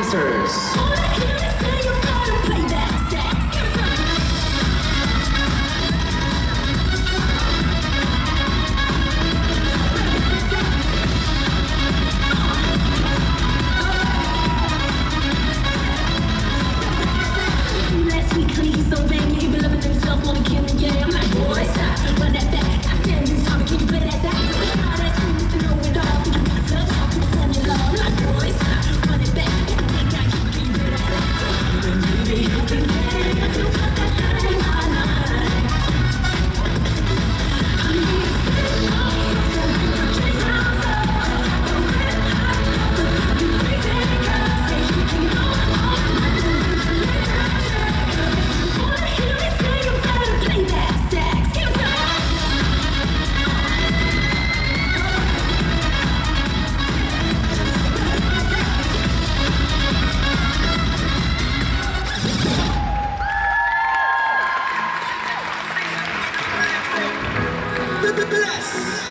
Sisters. Last week, honey, he's so dang, he been loving himself, wanna kill me, yeah. I'm like, boy, stop, run that back. Goddamn, you talking, can you play that sax? All that scream is to know it all. Think you got to talk to the formula. I'm like, boy, stop, run it back. Think I can play that sax? Baby, you can play it. You got that thing, nah, nah. I need to stay low. Don't think you're chasing outside. Don't get high. You crazy girl, say you can go all night. Wanna hear me say you better play that sax? Give it Bless.